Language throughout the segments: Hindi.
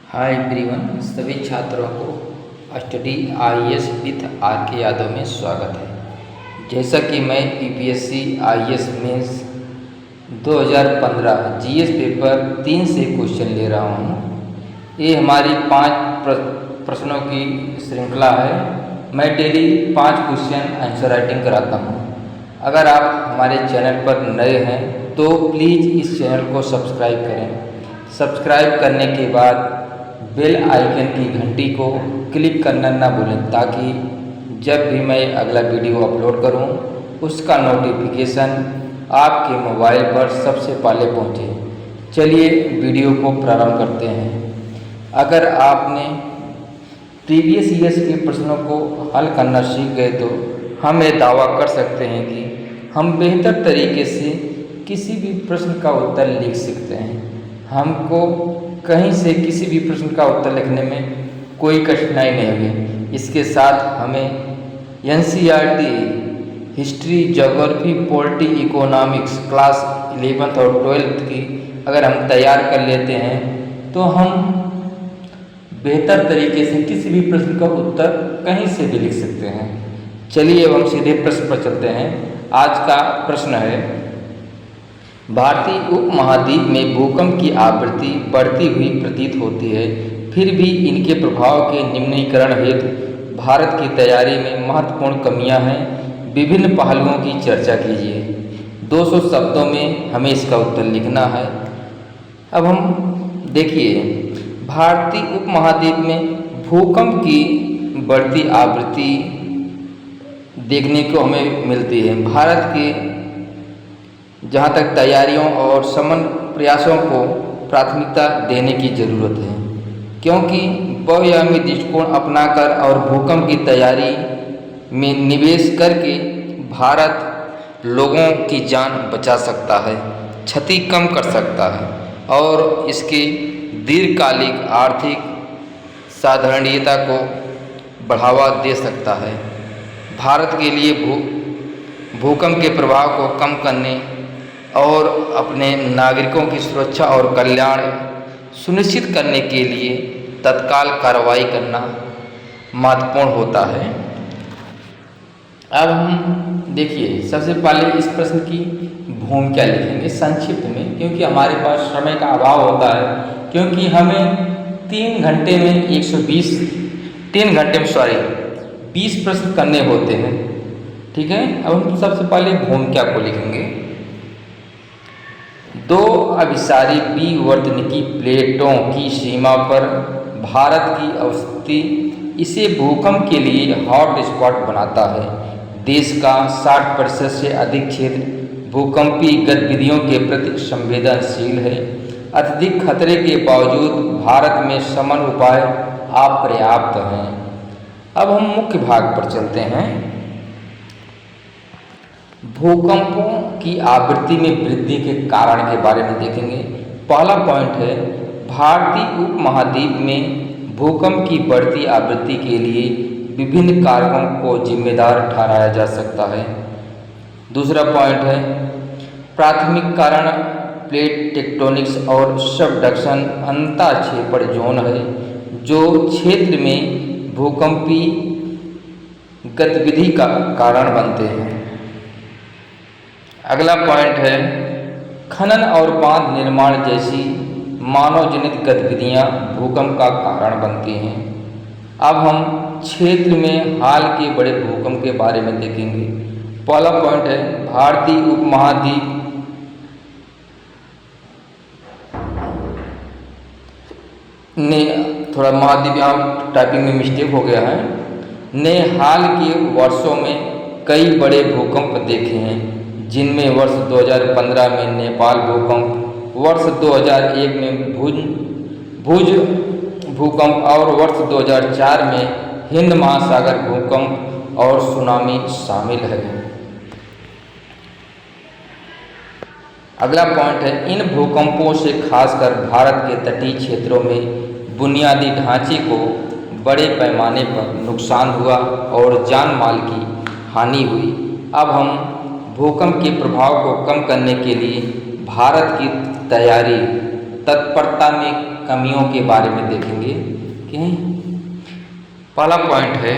हाय एवरीवन, सभी छात्रों को स्टडी आईएएस विथ आर के यादव में स्वागत है। जैसा कि मैं UPSC IAS mains 2015 GS paper 3 से क्वेश्चन ले रहा हूँ। ये हमारी 5 प्रश्नों की श्रृंखला है। मैं डेली 5 क्वेश्चन आंसर राइटिंग कराता हूँ। अगर आप हमारे चैनल पर नए हैं तो प्लीज़ इस चैनल को सब्सक्राइब करें। सब्सक्राइब करने के बाद बेल आइकन की घंटी को क्लिक करना ना भूलें, ताकि जब भी मैं अगला वीडियो अपलोड करूं उसका नोटिफिकेशन आपके मोबाइल पर सबसे पहले पहुंचे। चलिए वीडियो को प्रारंभ करते हैं। अगर आपने प्रीवियस ईयर्स के प्रश्नों को हल करना सीख गए तो हम ये दावा कर सकते हैं कि हम बेहतर तरीके से किसी भी प्रश्न का उत्तर लिख सकते हैं। हमको कहीं से किसी भी प्रश्न का उत्तर लिखने में कोई कठिनाई नहीं होगी। इसके साथ हमें NCERT, history, geography, polity, economics class 11th और 12th की अगर हम तैयार कर लेते हैं तो हम बेहतर तरीके से किसी भी प्रश्न का उत्तर कहीं से भी लिख सकते हैं। चलिए अब हम सीधे प्रश्न पर चलते हैं। आज का प्रश्न है, भारतीय उपमहाद्वीप में भूकंप की आवृत्ति बढ़ती हुई प्रतीत होती है, फिर भी इनके प्रभाव के निम्नीकरण हेतु भारत की तैयारी में महत्वपूर्ण कमियां हैं। विभिन्न पहलुओं की चर्चा कीजिए। 200 शब्दों में हमें इसका उत्तर लिखना है। अब हम देखिए, भारतीय उपमहाद्वीप में भूकंप की बढ़ती आवृत्ति देखने को हमें मिलती है। भारत के जहाँ तक तैयारियों और शमन प्रयासों को प्राथमिकता देने की ज़रूरत है, क्योंकि बहुआयामी दृष्टिकोण अपनाकर और भूकंप की तैयारी में निवेश करके भारत लोगों की जान बचा सकता है, क्षति कम कर सकता है और इसकी दीर्घकालिक आर्थिक साधारणीयता को बढ़ावा दे सकता है। भारत के लिए भूकंप के प्रभाव को कम करने और अपने नागरिकों की सुरक्षा और कल्याण सुनिश्चित करने के लिए तत्काल कार्रवाई करना महत्वपूर्ण होता है। अब हम देखिए, सबसे पहले इस प्रश्न की भूमिका लिखेंगे संक्षिप्त में, क्योंकि हमारे पास समय का अभाव होता है, क्योंकि हमें 3 घंटे में 20 प्रश्न करने होते हैं। ठीक है, अब हम सबसे पहले भूमिका को लिखेंगे। 2 अभिसारी विवर्तनिकी प्लेटों की सीमा पर भारत की अवस्थिति इसे भूकंप के लिए हॉट स्पॉट बनाता है। देश का 60% से अधिक क्षेत्र भूकंपीय गतिविधियों के प्रति संवेदनशील है। अत्यधिक खतरे के बावजूद भारत में शमन उपाय अपर्याप्त हैं। अब हम मुख्य भाग पर चलते हैं। भूकंपों की आवृत्ति में वृद्धि के कारण के बारे में देखेंगे। पहला पॉइंट है, भारतीय उपमहाद्वीप में भूकंप की बढ़ती आवृत्ति के लिए विभिन्न कारकों को जिम्मेदार ठहराया जा सकता है। दूसरा पॉइंट है, प्राथमिक कारण प्लेट टेक्टोनिक्स और सबडक्शन अंतःक्षेपण जोन है, जो क्षेत्र में भूकंपीय गतिविधि का कारण बनते हैं। अगला पॉइंट है, खनन और बांध निर्माण जैसी मानवजनित गतिविधियां भूकंप का कारण बनती हैं। अब हम क्षेत्र में हाल के बड़े भूकंप के बारे में देखेंगे। पहला पॉइंट है, भारतीय उपमहाद्वीप ने थोड़ा महाद्वीप यहाँ टाइपिंग में मिस्टेक हो गया है, ने हाल के वर्षों में कई बड़े भूकंप देखे हैं, जिनमें वर्ष 2015 में नेपाल भूकंप, वर्ष 2001 में भुज भूकंप और वर्ष 2004 में हिंद महासागर भूकंप और सुनामी शामिल है। अगला पॉइंट है, इन भूकंपों से खासकर भारत के तटीय क्षेत्रों में बुनियादी ढांचे को बड़े पैमाने पर नुकसान हुआ और जान माल की हानि हुई। अब हम भूकंप के प्रभाव को कम करने के लिए भारत की तैयारी तत्परता में कमियों के बारे में देखेंगे कि पहला पॉइंट है,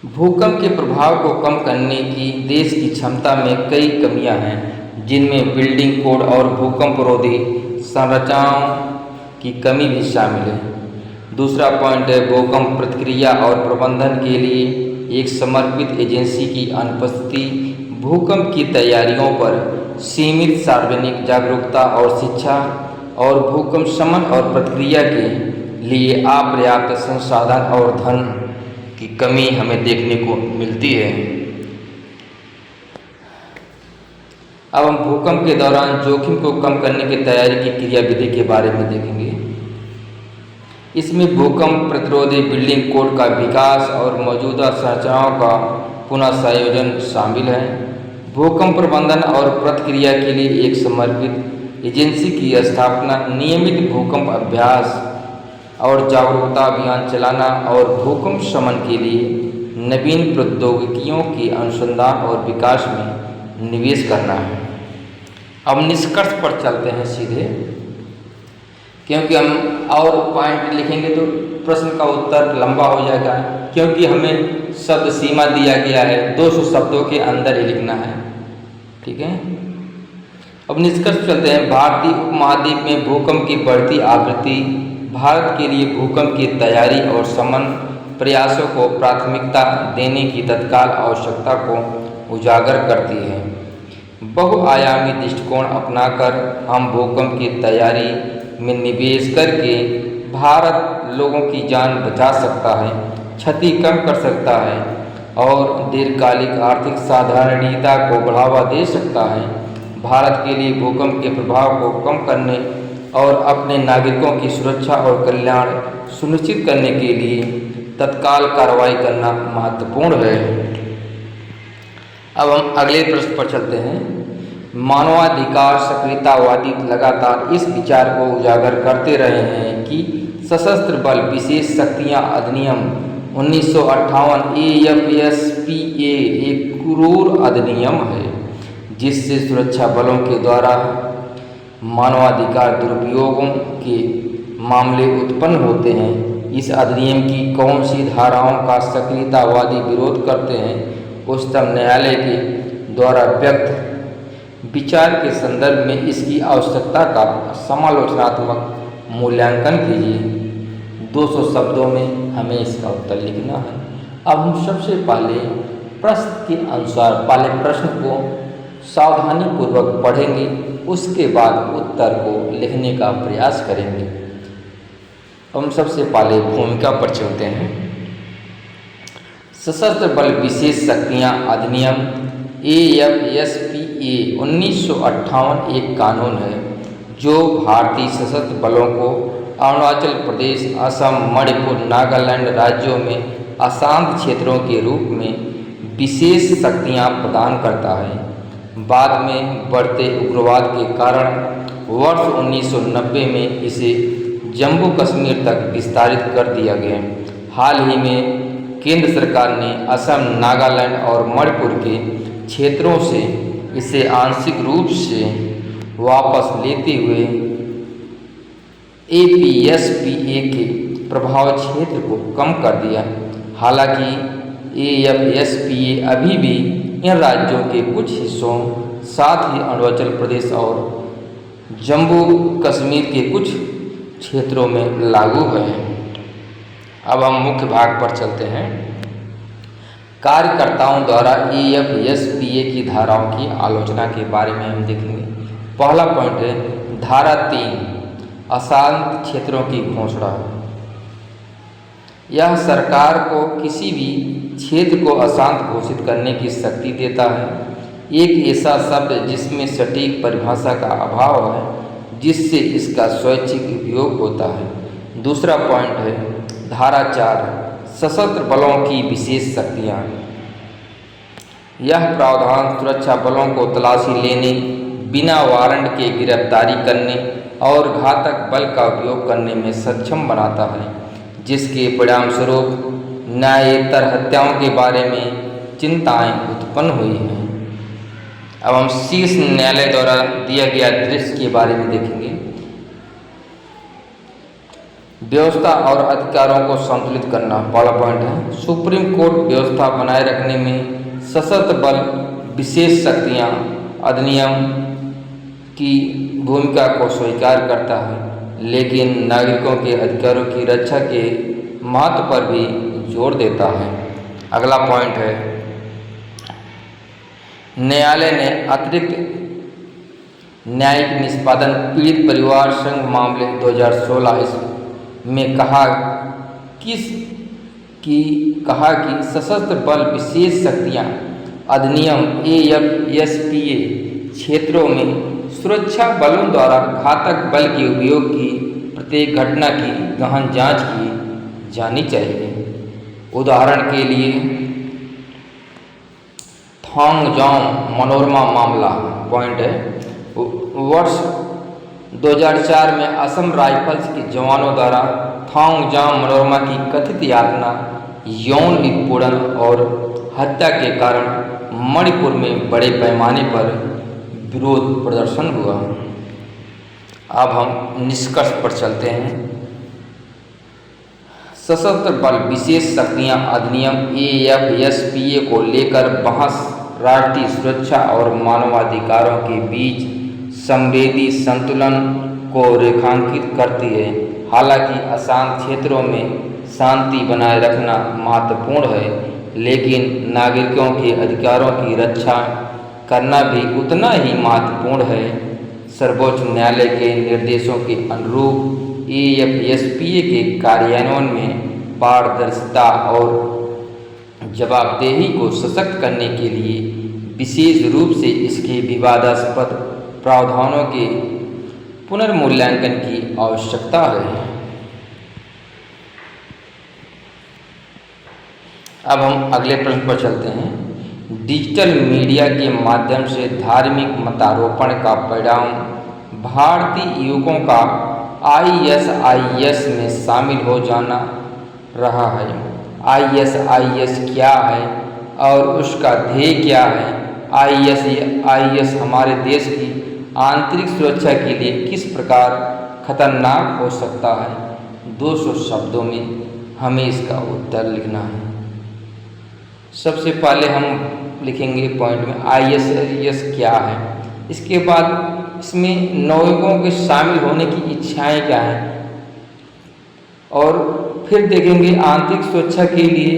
भूकंप के प्रभाव को कम करने की देश की क्षमता में कई कमियां हैं, जिनमें बिल्डिंग कोड और भूकंप रोधी संरचनाओं की कमी भी शामिल है। दूसरा पॉइंट है, भूकंप प्रतिक्रिया और प्रबंधन के लिए एक समर्पित एजेंसी की अनुपस्थिति भूकंप की तैयारियों पर सीमित सार्वजनिक जागरूकता और शिक्षा और भूकंप शमन और प्रतिक्रिया के लिए अपर्याप्त संसाधन और धन की कमी हमें देखने को मिलती है। अब हम भूकंप के दौरान जोखिम को कम करने की तैयारी की क्रियाविधि के बारे में देखेंगे। इसमें भूकंप प्रतिरोधी बिल्डिंग कोड का विकास और मौजूदा संरचनाओं का पुनः संयोजन शामिल है। भूकंप प्रबंधन और प्रतिक्रिया के लिए एक समर्पित एजेंसी की स्थापना, नियमित भूकंप अभ्यास और जागरूकता अभियान चलाना और भूकंप शमन के लिए नवीन प्रौद्योगिकियों के अनुसंधान और विकास में निवेश करना है। अब निष्कर्ष पर चलते हैं सीधे, क्योंकि हम और पॉइंट लिखेंगे तो प्रश्न का उत्तर लंबा हो जाएगा, क्योंकि हमें शब्द सीमा दिया गया है, 200 शब्दों के अंदर ही लिखना है। ठीक है, अब निष्कर्ष चलते हैं। भारतीय उपमहाद्वीप में भूकंप की बढ़ती आवृत्ति भारत के लिए भूकंप की तैयारी और शमन प्रयासों को प्राथमिकता देने की तत्काल आवश्यकता को उजागर करती है। बहुआयामी दृष्टिकोण अपनाकर हम भूकंप की तैयारी में निवेश करके भारत लोगों की जान बचा सकता है, क्षति कम कर सकता है और दीर्घकालिक आर्थिक साधारणीयता को बढ़ावा दे सकता है। भारत के लिए भूकंप के प्रभाव को कम करने और अपने नागरिकों की सुरक्षा और कल्याण सुनिश्चित करने के लिए तत्काल कार्रवाई करना महत्वपूर्ण है। अब हम अगले प्रश्न पर चलते हैं। मानवाधिकार सक्रियतावादी लगातार इस विचार को उजागर करते रहे हैं कि सशस्त्र बल विशेष शक्तियां अधिनियम 1958 AFSPA एक क्रूर अधिनियम है, जिससे सुरक्षा बलों के द्वारा मानवाधिकार दुरुपयोगों के मामले उत्पन्न होते हैं। इस अधिनियम की कौन सी धाराओं का सक्रियतावादी विरोध करते हैं? उच्चतम न्यायालय के द्वारा व्यक्त विचार के संदर्भ में इसकी आवश्यकता का समालोचनात्मक मूल्यांकन कीजिए। 200 शब्दों में हमें इसका उत्तर लिखना है। अब हम सबसे पहले प्रश्न के अनुसार पहले प्रश्न को सावधानी पूर्वक पढ़ेंगे, उसके बाद उत्तर को लिखने का प्रयास करेंगे। हम सबसे पहले भूमिका पर चलते हैं। सशस्त्र बल विशेष शक्तियां अधिनियम AFSPA 1958 एक कानून है जो भारतीय सशस्त्र बलों को अरुणाचल प्रदेश, असम, मणिपुर, नागालैंड राज्यों में अशांत क्षेत्रों के रूप में विशेष शक्तियां प्रदान करता है। बाद में बढ़ते उग्रवाद के कारण वर्ष 1990 में इसे जम्मू कश्मीर तक विस्तारित कर दिया गया। हाल ही में केंद्र सरकार ने असम, नागालैंड और मणिपुर के क्षेत्रों से इसे आंशिक रूप से वापस लेते हुए AFSPA के प्रभाव क्षेत्र को कम कर दिया। हालांकि AFSPA अभी भी इन राज्यों के कुछ हिस्सों, साथ ही अरुणाचल प्रदेश और जम्मू कश्मीर के कुछ क्षेत्रों में लागू है। अब हम मुख्य भाग पर चलते हैं। कार्यकर्ताओं द्वारा AFSPA की धाराओं की आलोचना के बारे में हम देखेंगे। पहला पॉइंट है धारा 3 अशांत क्षेत्रों की घोषणा। यह सरकार को किसी भी क्षेत्र को अशांत घोषित करने की शक्ति देता है। एक ऐसा शब्द जिसमें सटीक परिभाषा का अभाव है, जिससे इसका स्वैच्छिक उपयोग होता है। दूसरा पॉइंट है धारा 4 सशस्त्र बलों की विशेष शक्तियाँ। यह प्रावधान सुरक्षा बलों को तलाशी लेने, बिना वारंट के गिरफ्तारी करने और घातक बल का उपयोग करने में सक्षम बनाता है, जिसके परिणामस्वरूप न्यायेतर हत्याओं के बारे में चिंताएं उत्पन्न हुई हैं। अब हम शीर्ष न्यायालय द्वारा दिया गया दृश्य के बारे में देखेंगे। व्यवस्था और अधिकारों को संतुलित करना पहला पॉइंट है। सुप्रीम कोर्ट व्यवस्था बनाए रखने में सशस्त्र बल विशेष शक्तियाँ अधिनियम की भूमिका को स्वीकार करता है, लेकिन नागरिकों के अधिकारों की रक्षा के महत्व पर भी जोर देता है। अगला पॉइंट है, न्यायालय ने अतिरिक्त न्यायिक निष्पादन पीड़ित परिवार संघ मामले 2016 में कहा कि सशस्त्र बल विशेष शक्तियाँ अधिनियम AFSPA क्षेत्रों में सुरक्षा बलों द्वारा घातक बल के उपयोग की प्रत्येक घटना की गहन जांच की जानी चाहिए। उदाहरण के लिए थोंगजाम मनोरमा मामला पॉइंट है। वर्ष 2004 में असम राइफल्स के जवानों द्वारा थोंगजाम मनोरमा की कथित यातना, यौन उत्पीड़न और हत्या के कारण मणिपुर में बड़े पैमाने पर विरोध प्रदर्शन हुआ। अब हम निष्कर्ष पर चलते हैं। सशस्त्र बल विशेष शक्तियाँ अधिनियम AFSPA को लेकर बहस राष्ट्रीय सुरक्षा और मानवाधिकारों के बीच संवेदी संतुलन को रेखांकित करती है। हालांकि अशांत क्षेत्रों में शांति बनाए रखना महत्वपूर्ण है, लेकिन नागरिकों के अधिकारों की रक्षा करना भी उतना ही महत्वपूर्ण है। सर्वोच्च न्यायालय के निर्देशों के अनुरूप AFSPA के कार्यान्वयन में पारदर्शिता और जवाबदेही को सशक्त करने के लिए विशेष रूप से इसके विवादास्पद प्रावधानों के पुनर्मूल्यांकन की आवश्यकता है। अब हम अगले प्रश्न पर चलते हैं। डिजिटल मीडिया के माध्यम से धार्मिक मतारोपण का परिणाम भारतीय युवकों का ISIS में शामिल हो जाना रहा है। ISIS क्या है और उसका ध्येय क्या है? ISIS हमारे देश की आंतरिक सुरक्षा के लिए किस प्रकार खतरनाक हो सकता है? 200 शब्दों में हमें इसका उत्तर लिखना है। सबसे पहले हम लिखेंगे पॉइंट में ISIS क्या है, इसके बाद इसमें नागरिकों के शामिल होने की इच्छाएं क्या हैं, और फिर देखेंगे आंतरिक सुरक्षा के लिए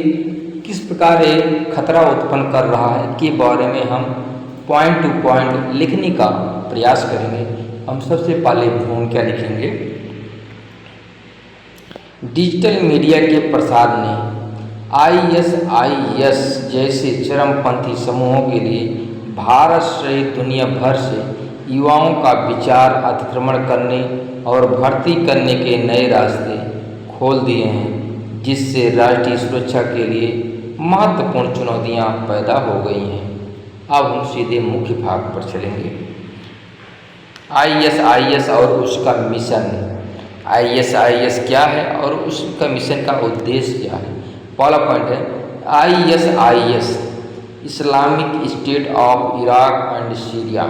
किस प्रकार एक खतरा उत्पन्न कर रहा है के बारे में हम पॉइंट टू पॉइंट लिखने का प्रयास करेंगे। हम सबसे पहले भूमिका लिखेंगे। डिजिटल मीडिया के प्रसार ने ISIS जैसे चरमपंथी समूहों के लिए भारत सहित दुनिया भर से युवाओं का विचार अतिक्रमण करने और भर्ती करने के नए रास्ते खोल दिए हैं, जिससे राष्ट्रीय सुरक्षा के लिए महत्वपूर्ण चुनौतियां पैदा हो गई हैं। अब हम सीधे मुख्य भाग पर चलेंगे। ISIS और उसका मिशन। ISIS क्या है और उसका मिशन का उद्देश्य क्या है? पहला पॉइंट है ISIS Islamic state of Iraq and Syria,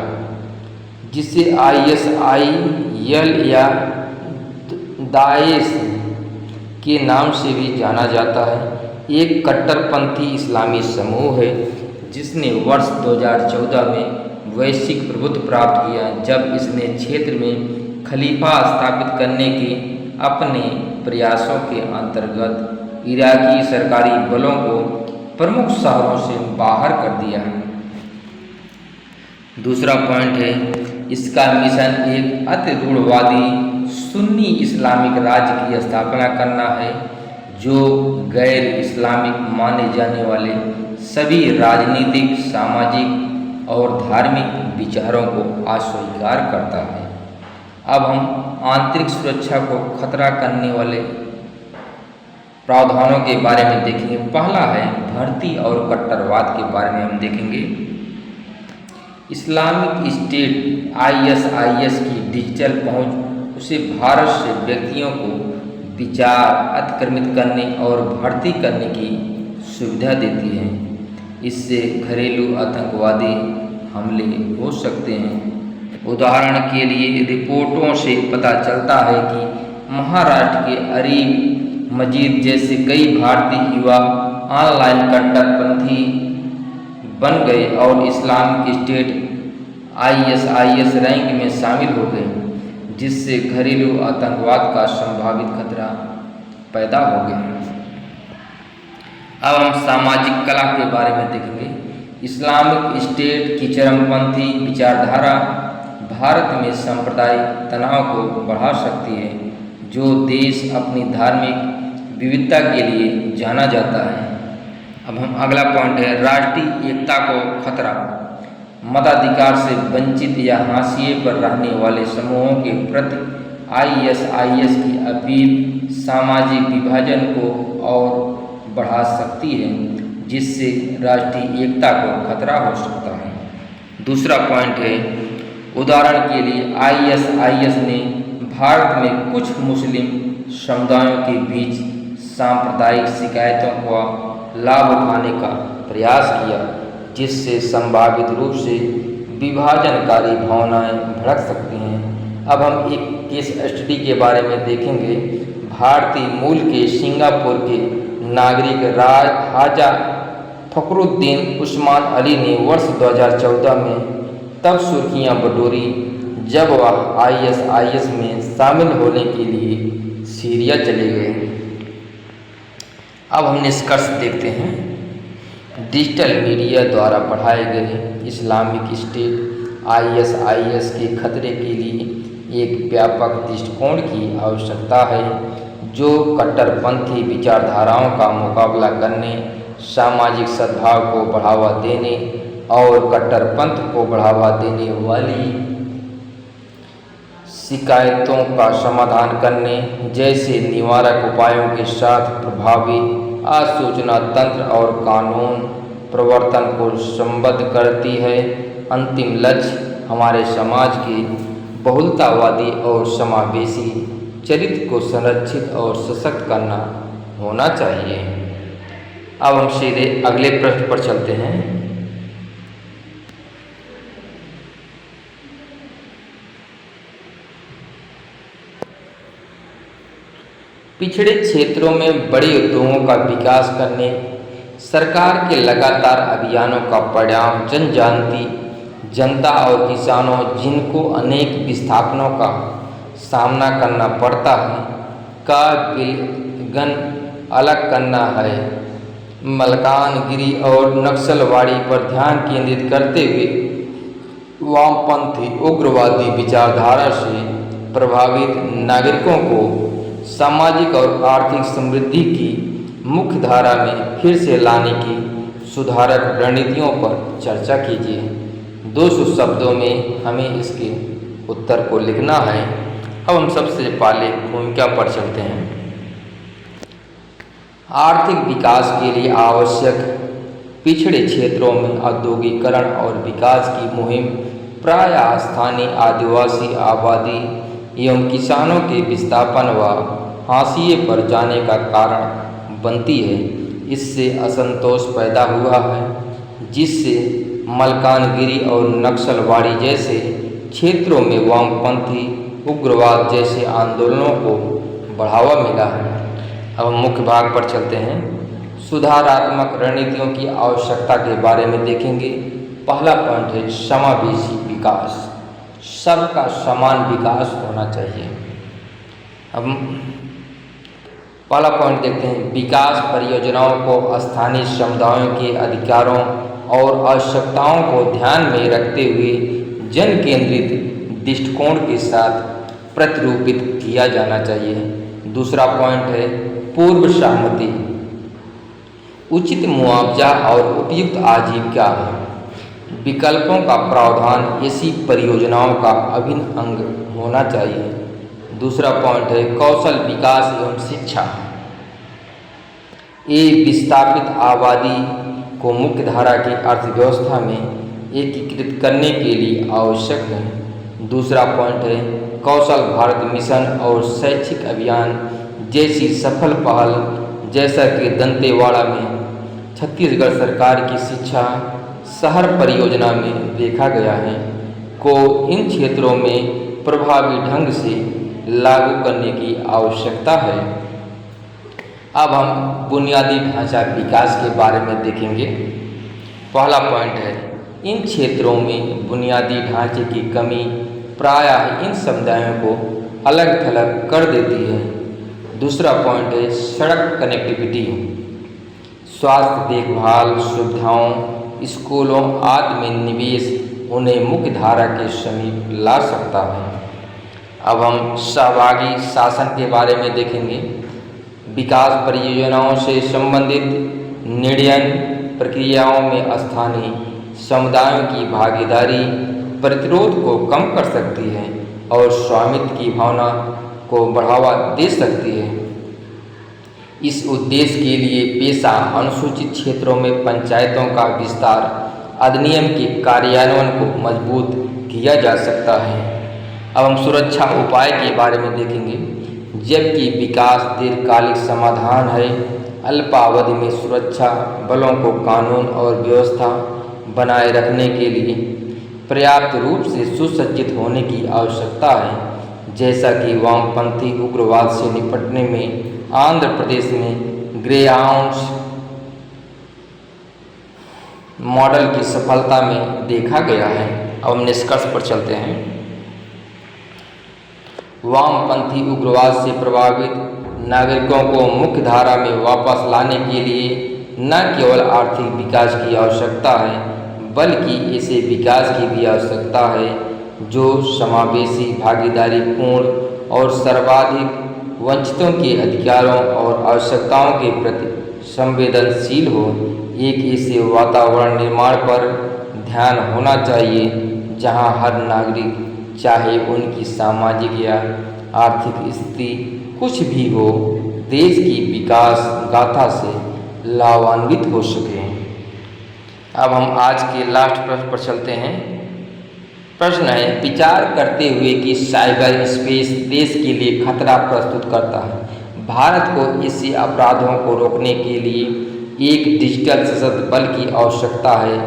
जिसे ISIL या दाइश के नाम से भी जाना जाता है, एक कट्टरपंथी इस्लामी समूह है जिसने वर्ष 2014 में वैश्विक प्रभुत्व प्राप्त किया, जब इसने क्षेत्र में खलीफा स्थापित करने के अपने प्रयासों के अंतर्गत इराकी सरकारी बलों को प्रमुख शहरों से बाहर कर दिया। दूसरा पॉइंट है इसका मिशन एक अति रूढ़वादी सुन्नी इस्लामिक राज्य की स्थापना करना है, जो गैर इस्लामिक माने जाने वाले सभी राजनीतिक, सामाजिक और धार्मिक विचारों को अस्वीकार करता है। अब हम आंतरिक सुरक्षा को खतरा करने वाले प्रावधानों के बारे में देखेंगे। पहला है भर्ती और कट्टरवाद के बारे में हम देखेंगे। इस्लामिक स्टेट ISIS की डिजिटल पहुंच उसे भारत से व्यक्तियों को विचार अतिक्रमित करने और भर्ती करने की सुविधा देती है। इससे घरेलू आतंकवादी हमले हो सकते हैं। उदाहरण के लिए रिपोर्टों से पता चलता है कि महाराष्ट्र के अरीब मजीद जैसे कई भारतीय युवा ऑनलाइन कट्टरपंथी बन गए और इस्लामिक स्टेट ISIS रैंक में शामिल हो गए, जिससे घरेलू आतंकवाद का संभावित खतरा पैदा हो गया। अब हम सामाजिक कला के बारे में देखेंगे। इस्लामिक स्टेट की चरमपंथी विचारधारा भारत में सांप्रदायिक तनाव को बढ़ा सकती है, जो देश अपनी धार्मिक विविधता के लिए जाना जाता है। अब हम अगला पॉइंट है राष्ट्रीय एकता को खतरा। मताधिकार से वंचित या हाशिए पर रहने वाले समूहों के प्रति ISIS की अपील सामाजिक विभाजन को और बढ़ा सकती है, जिससे राष्ट्रीय एकता को खतरा हो सकता है। दूसरा पॉइंट है उदाहरण के लिए ISIS ने भारत में कुछ मुस्लिम समुदायों के बीच सांप्रदायिक शिकायतों का लाभ उठाने का प्रयास किया, जिससे संभावित रूप से विभाजनकारी भावनाएं भड़क सकती हैं। अब हम एक केस स्टडी के बारे में देखेंगे। भारतीय मूल के सिंगापुर के नागरिक हाजा फखरुद्दीन उस्मान अली ने वर्ष 2014 में तब सुर्खियां बटोरी जब वह ISIS में शामिल होने के लिए सीरिया चले गए। अब हम निष्कर्ष देखते हैं। डिजिटल मीडिया द्वारा बढ़ाए गए इस्लामिक स्टेट ISIS के खतरे के लिए एक व्यापक दृष्टिकोण की आवश्यकता है, जो कट्टरपंथी विचारधाराओं का मुकाबला करने, सामाजिक सद्भाव को बढ़ावा देने और कट्टरपंथ को बढ़ावा देने वाली शिकायतों का समाधान करने जैसे निवारक उपायों के साथ प्रभावी आसूचना तंत्र और कानून प्रवर्तन को संबद्ध करती है। अंतिम लक्ष्य हमारे समाज के बहुलतावादी और समावेशी चरित्र को संरक्षित और सशक्त करना होना चाहिए। अब हम सीधे अगले प्रश्न पर चलते हैं। पिछड़े क्षेत्रों में बड़े उद्योगों का विकास करने सरकार के लगातार अभियानों का परिणाम जनता और किसानों, जिनको अनेक विस्थापनों का सामना करना पड़ता है, का विलगन अलग करना है। मलकानगिरी और नक्सलवाड़ी पर ध्यान केंद्रित करते हुए वामपंथी उग्रवादी विचारधारा से प्रभावित नागरिकों को सामाजिक और आर्थिक समृद्धि की मुख्य धारा में फिर से लाने की सुधारक रणनीतियों पर चर्चा कीजिए। 200 शब्दों में हमें इसके उत्तर को लिखना है। अब हम सबसे पहले भूमिका पर चलते हैं। आर्थिक विकास के लिए आवश्यक पिछड़े क्षेत्रों में औद्योगिकरण और विकास की मुहिम प्रायः स्थानीय आदिवासी आबादी एवं किसानों के विस्थापन व हाशिए पर जाने का कारण बनती है। इससे असंतोष पैदा हुआ है, जिससे मलकानगिरी और नक्सलवाड़ी जैसे क्षेत्रों में वामपंथी उग्रवाद जैसे आंदोलनों को बढ़ावा मिला है। अब हम मुख्य भाग पर चलते हैं। सुधारात्मक रणनीतियों की आवश्यकता के बारे में देखेंगे। पहला पॉइंट है समावेशी विकास। सबका समान विकास होना चाहिए। अब पहला पॉइंट देखते हैं। विकास परियोजनाओं को स्थानीय समुदायों के अधिकारों और आवश्यकताओं को ध्यान में रखते हुए जन केंद्रित दृष्टिकोण के साथ प्रतिरूपित किया जाना चाहिए। दूसरा पॉइंट है पूर्व सहमति। उचित मुआवजा और उपयुक्त आजीविका विकल्पों का प्रावधान ऐसी परियोजनाओं का अभिन्न अंग होना चाहिए। दूसरा पॉइंट है कौशल विकास एवं शिक्षा। ये विस्थापित आबादी को मुख्य धारा की अर्थव्यवस्था में एकीकृत करने के लिए आवश्यक है। दूसरा पॉइंट है कौशल भारत मिशन और शैक्षिक अभियान जैसी सफल पहल, जैसा कि दंतेवाड़ा में छत्तीसगढ़ सरकार की शिक्षा शहर परियोजना में देखा गया है, को इन क्षेत्रों में प्रभावी ढंग से लागू करने की आवश्यकता है। अब हम बुनियादी ढांचा विकास के बारे में देखेंगे। पहला पॉइंट है, इन क्षेत्रों में बुनियादी ढांचे की कमी प्रायः इन समुदायों को अलग थलग कर देती है। दूसरा पॉइंट है, सड़क कनेक्टिविटी। स्वास्थ्य देखभाल सुविधाओं, स्कूलों आदि में निवेश उन्हें मुख्य धारा के समीप ला सकता है। अब हम सहभागी शासन के बारे में देखेंगे। विकास परियोजनाओं से संबंधित निर्णय प्रक्रियाओं में स्थानीय समुदायों की भागीदारी प्रतिरोध को कम कर सकती है और स्वामित्व की भावना को बढ़ावा दे सकती है। इस उद्देश्य के लिए पेशा अनुसूचित क्षेत्रों में पंचायतों का विस्तार अधिनियम के कार्यान्वयन को मजबूत किया जा सकता है। अब हम सुरक्षा उपाय के बारे में देखेंगे। जबकि विकास दीर्घकालिक समाधान है, अल्पावधि में सुरक्षा बलों को कानून और व्यवस्था बनाए रखने के लिए पर्याप्त रूप से सुसज्जित होने की आवश्यकता है। जैसा कि वामपंथी उग्रवाद से निपटने में आंध्र प्रदेश में ग्रेहाउंड्स मॉडल की सफलता में देखा गया है। अब हम निष्कर्ष पर चलते हैं। वामपंथी उग्रवाद से प्रभावित नागरिकों को मुख्य धारा में वापस लाने के लिए न केवल आर्थिक विकास की आवश्यकता है, बल्कि ऐसे विकास की भी आवश्यकता है जो समावेशी, भागीदारीपूर्ण और सर्वाधिक वंचितों के अधिकारों और आवश्यकताओं के प्रति संवेदनशील हो। एक ऐसे वातावरण निर्माण पर ध्यान होना चाहिए जहां हर नागरिक, चाहे उनकी सामाजिक या आर्थिक स्थिति कुछ भी हो, देश की विकास गाथा से लाभान्वित हो सके। अब हम आज के लास्ट प्रश्न पर चलते हैं। प्रश्न है, विचार करते हुए कि साइबर स्पेस देश के लिए खतरा प्रस्तुत करता है, भारत को ऐसे अपराधों को रोकने के लिए एक डिजिटल सशक्त बल की आवश्यकता है।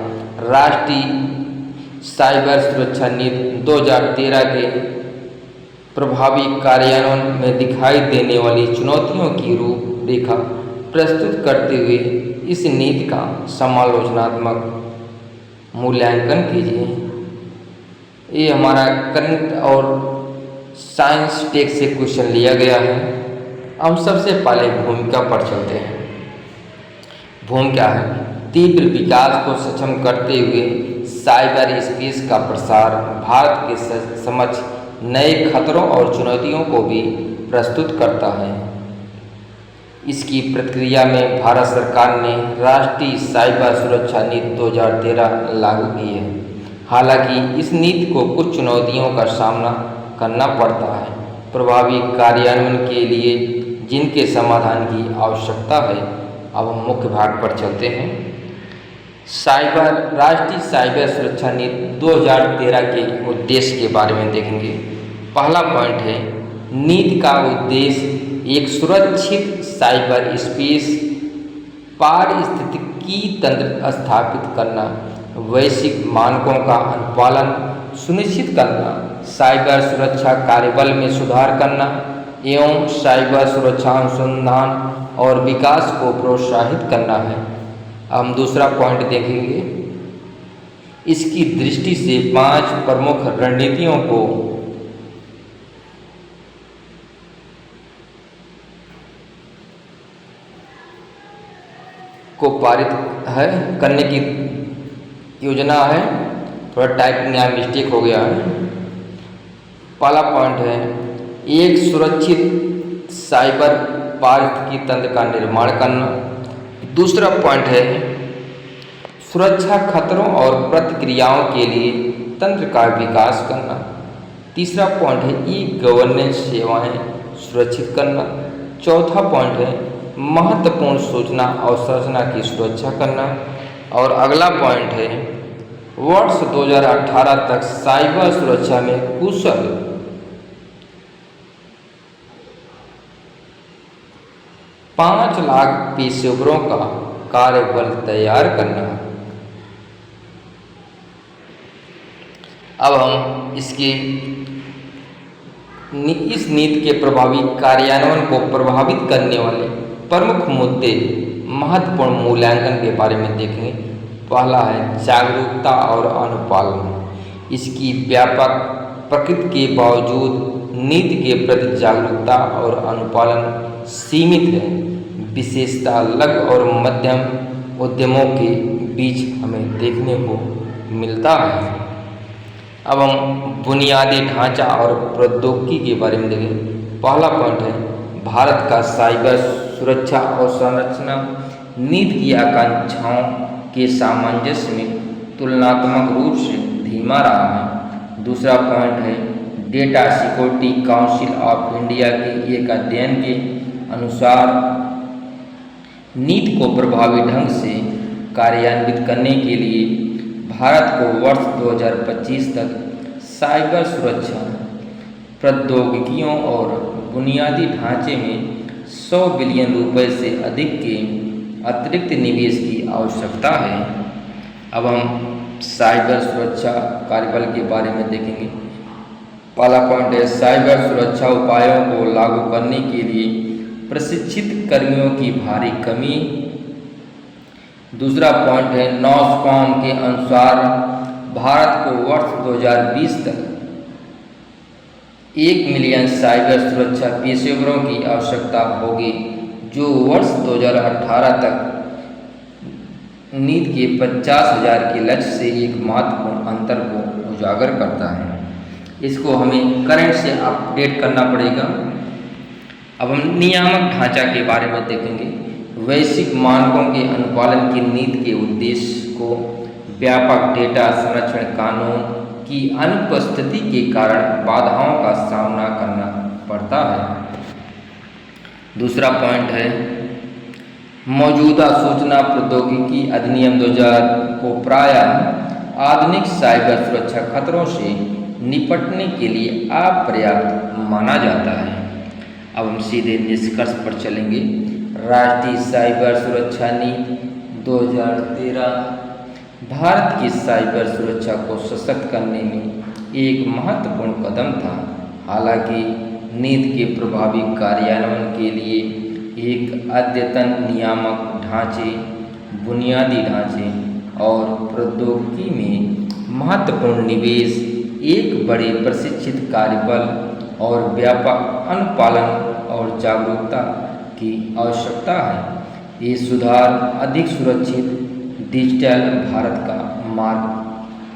राष्ट्रीय साइबर सुरक्षा नीति 2013 के प्रभावी कार्यान्वयन में दिखाई देने वाली चुनौतियों की रूपरेखा प्रस्तुत करते हुए इस नीति का समालोचनात्मक मूल्यांकन कीजिए। ये हमारा करंट और साइंस टेक्स्ट से क्वेश्चन लिया गया है। हम सबसे पहले भूमिका पर चलते हैं। भूमिका है, तीव्र विकास को सक्षम करते हुए साइबर स्पेस का प्रसार भारत के समक्ष नए खतरों और चुनौतियों को भी प्रस्तुत करता है। इसकी प्रतिक्रिया में भारत सरकार ने राष्ट्रीय साइबर सुरक्षा नीति 2013 लागू की है। हालांकि इस नीति को कुछ चुनौतियों का सामना करना पड़ता है। प्रभावी कार्यान्वयन के लिए जिनके समाधान की आवश्यकता है। अब हम मुख्य भाग पर चलते हैं। राष्ट्रीय साइबर सुरक्षा नीति 2013 के उद्देश्य के बारे में देखेंगे। पहला पॉइंट है, नीति का उद्देश्य एक सुरक्षित साइबर स्पेस पारिस्थितिकी तंत्र स्थापित करना, वैश्विक मानकों का अनुपालन सुनिश्चित करना, साइबर सुरक्षा कार्यबल में सुधार करना एवं साइबर सुरक्षा अनुसंधान और विकास को प्रोत्साहित करना है। हम दूसरा पॉइंट देखेंगे। इसकी दृष्टि से 5 प्रमुख रणनीतियों को पारित है करने की योजना है। थोड़ा टाइपिंग या मिस्टेक हो गया है। पहला पॉइंट है, एक सुरक्षित साइबर पारिस्थितिकी तंत्र का निर्माण करना। दूसरा पॉइंट है, सुरक्षा खतरों और प्रतिक्रियाओं के लिए तंत्र का विकास करना। तीसरा पॉइंट है, ई गवर्नेंस सेवाएं सुरक्षित करना। चौथा पॉइंट है, महत्वपूर्ण सूचना अवसंरचना की सुरक्षा करना। और अगला पॉइंट है, वर्ष 2018 तक साइबर सुरक्षा में कुशल 5 लाख पेशेवरों का कार्यबल तैयार करना। अब हम इसके इस नीति के प्रभावी कार्यान्वयन को प्रभावित करने वाले प्रमुख मुद्दे महत्वपूर्ण मूल्यांकन के बारे में देखेंगे। पहला है जागरूकता और अनुपालन। इसकी व्यापक प्रकृति के बावजूद नीति के प्रति जागरूकता और अनुपालन सीमित है, विशेषतः लघु और मध्यम उद्यमों के बीच हमें देखने को मिलता है। अब हम बुनियादी ढांचा और प्रौद्योगिकी के बारे में देखें। पहला पॉइंट है भारत का साइबर सुरक्षा और संरचना नीति की आकांक्षाओं के सामंजस्य में तुलनात्मक रूप से धीमा रहा है। दूसरा पॉइंट है data security council of India के एक अध्ययन के अनुसार नीति को प्रभावी ढंग से कार्यान्वित करने के लिए भारत को वर्ष 2025 तक साइबर सुरक्षा प्रौद्योगिकियों और बुनियादी ढांचे में 100 बिलियन रुपए से अधिक के अतिरिक्त निवेश की आवश्यकता है। अब हम साइबर सुरक्षा कार्यबल के बारे में देखेंगे। पहला पॉइंट है साइबर सुरक्षा उपायों को लागू करने के लिए प्रशिक्षित कर्मियों की भारी कमी। दूसरा पॉइंट है नॉसकॉम के अनुसार भारत को वर्ष 2020 तक 1 मिलियन साइबर सुरक्षा पेशेवरों की आवश्यकता होगी, जो वर्ष 2018 तक नीति के 50,000 के लक्ष्य से एक महत्वपूर्ण अंतर को उजागर करता है। इसको हमें करंट से अपडेट करना पड़ेगा। अब हम नियामक ढांचा के बारे में देखेंगे। वैश्विक मानकों के अनुपालन की नीति के उद्देश्य को व्यापक डेटा संरक्षण कानून की अनुपस्थिति के कारण बाधाओं का सामना करना पड़ता है। दूसरा पॉइंट है मौजूदा सूचना प्रौद्योगिकी अधिनियम 2000 को प्रायः आधुनिक साइबर सुरक्षा खतरों से निपटने के लिए अपर्याप्त माना जाता है। अब हम सीधे निष्कर्ष पर चलेंगे। राष्ट्रीय साइबर सुरक्षा नीति 2013 भारत की साइबर सुरक्षा को सशक्त करने में एक महत्वपूर्ण कदम था। हालांकि नीति के प्रभावी कार्यान्वयन के लिए एक अद्यतन नियामक ढांचे, बुनियादी ढांचे और प्रौद्योगिकी में महत्वपूर्ण निवेश, एक बड़े प्रशिक्षित कार्यबल और व्यापक अनुपालन और जागरूकता की आवश्यकता है। ये सुधार अधिक सुरक्षित डिजिटल भारत का मार्ग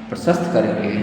प्रशस्त करेंगे।